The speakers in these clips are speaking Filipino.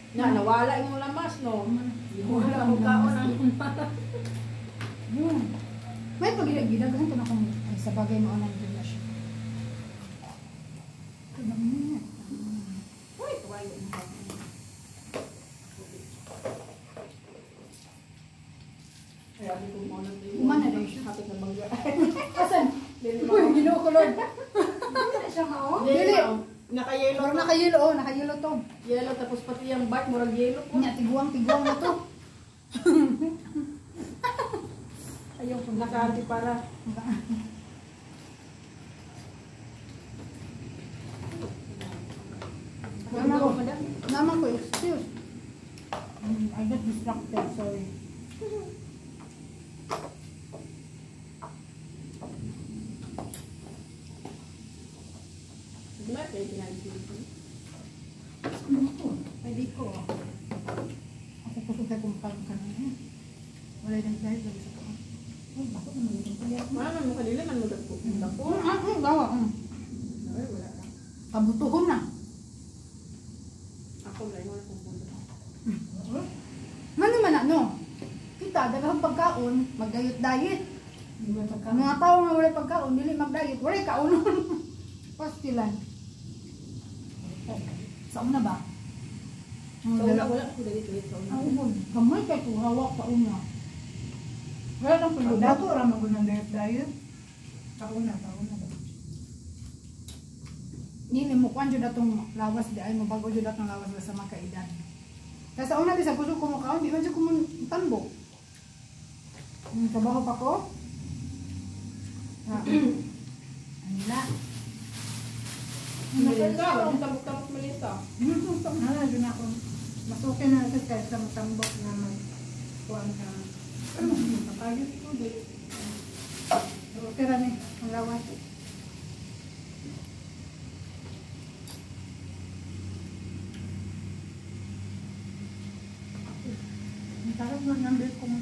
Na, nawala yung lamas, no? Wala akong kaon ang... May pag-gidagahan ko na kung ay sa bagay mo na din na siya. Uy, kawayo mo. Kaya hindi ko maunang din. Umana na siya. Kapit na bangga. Asan? Uy, ginoo ko, Lord. Hindi na siya mao. Dili. Naka-yellow. Pero naka-yelo, oh, naka-yelo to. Yellow, tapos pati yung bark, murag yellow po. Nya, tiguang na to. Ayaw ko naka-anti para. Naman ko, excuse. I got distracted, sorry. Diba, kayo pinag-dito? Ay, di ko. Ako po sa kumpang kanina. Wala din dahil sa isa ko. Ay, bakit naman yung kaya? Maman mo kanila, man mo dagpo. Dagpo? Gawa. Ay, wala ka. Kabutuhon na. Ako, wala yung kung punta. Man naman ano? Kita, daghang pagkaon, mag-diet-diet. Mga tao nga wala pagkaon, dili mag-diet, wala kaunon. Pastilan. Sa una ba? So, wala ko dali tulit sa una. Ang kamay kay ko hawak sa una. Wala nang puludan. Dato ra mo ng diet. Kauna ba? Nini mo kwan jud atong lawas di ay mo bago jud atong lawas sa makaedad. Kasi sa una di sa puso ko mo kaon, di man jud ko mo tanbo. Trabaho pa ko. Anila. Melissa, walang tabok-tabok Melissa. Yun ako. Mas okay na ito kahit sa matambok na magkuhan ka. Ano? Kapagod ko. Okay rin ang lawas. Ang sarap na number ko mo.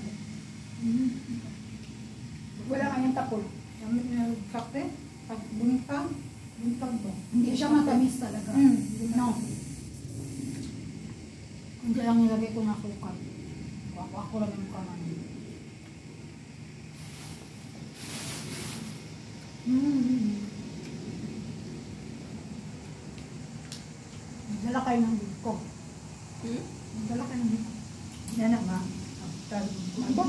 Wala kayang tapol. Gamit na kape. Pag buntag. Buntag ba? Hindi siya matamis talaga. No. Hindi lang nilagay ko na sukat. Ako lang yung kaman. Dala kayo ng biko. Dala kayo ng biko. Yan na ba? Ano ba?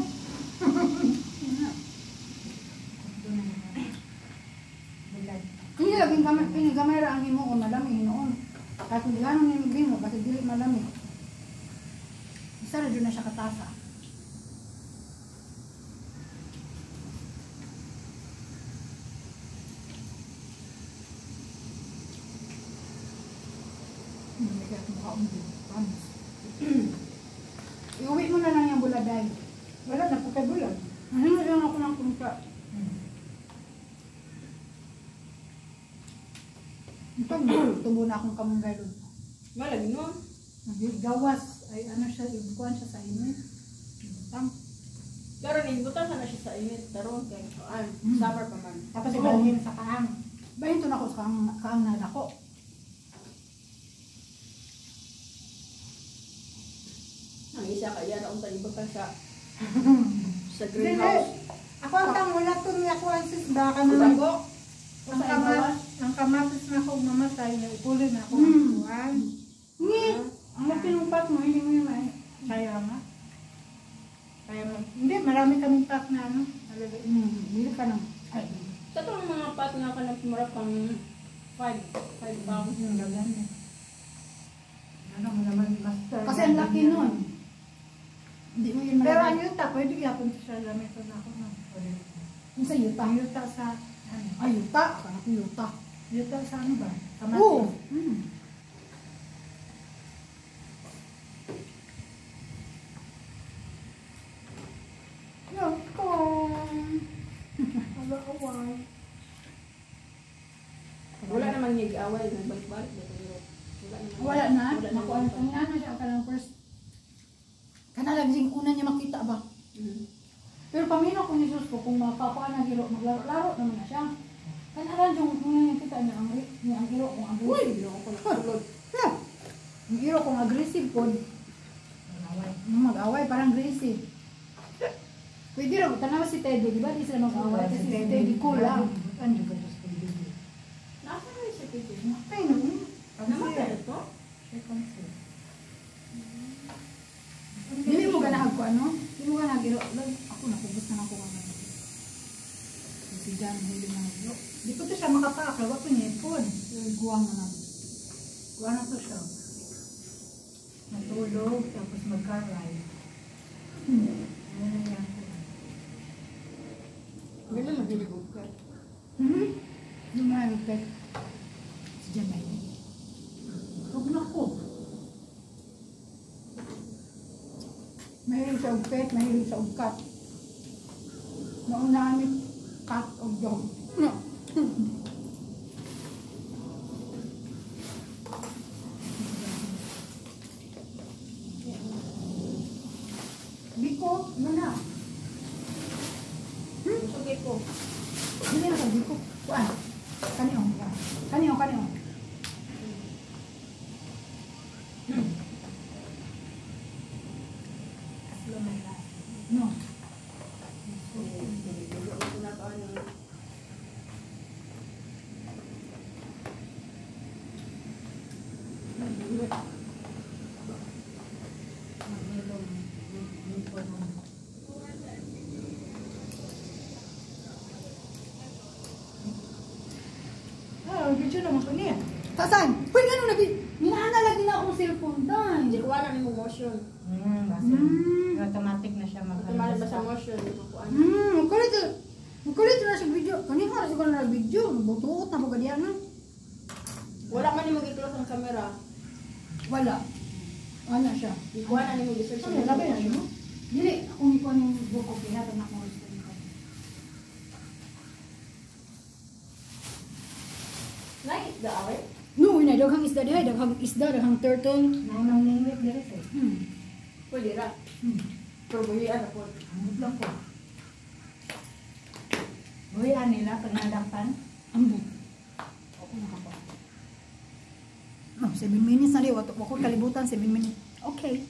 Hindi laging pinigamay ra ang himo o malamig noon. Kahit hindi ganun nimigay mo, kasi dili malamig. Isa na dyan na siya katasa. Hindi kaya kumakaon din. Promise. Iuwi mo na lang yung buladay. Wala na po kay bulan. Ano lang ako ng kumpa. Ito, tubo na akong kamunggay doon. Malag, no? Gawas. Ay ano siya, ibukuhan siya sa init. Tang. Pero nilibutan ka na siya sa init. Taroon kay summer pa man. Tapos ibalhin sa kaang. Bahin to na ako sa kaang nadako. Ang isa kaya na unta iba ka sa greenhouse. Ako ang wala to niya ako ang sis. Baka naman. Bago? Ang kamatis na ako mamatay. Ipuli na ako ang buwan. Ang pinumpat mo, hindi mo yun ay. Kaya nga. Hindi, marami kaming pack na ano. Bili ka ng. Ay, Sa itong mga pat nga ka na pumara pang 5 pounds. Yung gagan eh. Ano mo naman master. kasi ang laki nun. Hindi mo yun Pero ang malagay. yuta, pwede yapon siya lamit na ako na. Yung sa yuta. Ang yuta sa, ano? Ay, yuta. Akala ko yuta. Yuta sa ano ba? Kamatis. Oo. Yung ko. Wala-away. Wala namang nag-away. Nagbalik-balik. Wala na. Nakuha na. Kung na siya ka lang first. Kanalaging una niya makita ba? Pero paminaw ko ni Jesus ko kung mapakuha na giro, maglaro-laro naman na siya. Kanaran yung kita niya ang iro kung Uy, aggressive. hindi ako nakulog. Ang iro kung aggressive po. Mag-away, parang aggressive. Pwede rin, tanawa si Teddy, di ba? Di sila mag-away kasi si Teddy cool lang. Ano ka to sa video? Nasaan na yung secretary? Namatay na mo. Namatay na ito? Dili mo ganahag ko ano? Dili mo ganahag iro. Ako nakubos na ako ano. Si Jan, huli na iro. Di ko to siya makapakla. Wala ko niya ipon. Guwang na lang. Wala ko siya. Natulog, tapos magkaray. Ano na yan ko? Ganun mahiligog ka. Yung mga repet. Si Jan na yun. Huwag na ko. Mahilig sa ugpet, mahilig sa ugkat. Noong namin cat o dog. No. Biko, ano na? Sugay ko. Hindi na sa biko. Kuan? Kanino? Kanino? No. Ah, video naman ko niya. Saan? Uy, ano na? Minahana lagi na akong cellphone dahil. Hindi ko wala ni mo motion. Automatic na siya Tumali ba sa motion? Hindi ko kuan. Magkulit na sa video. Kanina oras ko na video. Butuot na po ganyan na. Wala man ni mo gi-close ang camera. Wala. Ano siya? Di ko na ni mo gi-search. Ano, labi na siya? Dili, kung ikaw yung buko, pinatag na akong gusto nito. Nice, the away. No, na daghang isda dihay, daghang turtle. Naunang ningwit dito eh. Pwede ra. Pero buhian na po. Ang lang ko. Buhian nila pag nadampan. Ambo. Ako nakapa. Oh, 7 minutes na di. Wako kalibutan, 7 minutes. Okay.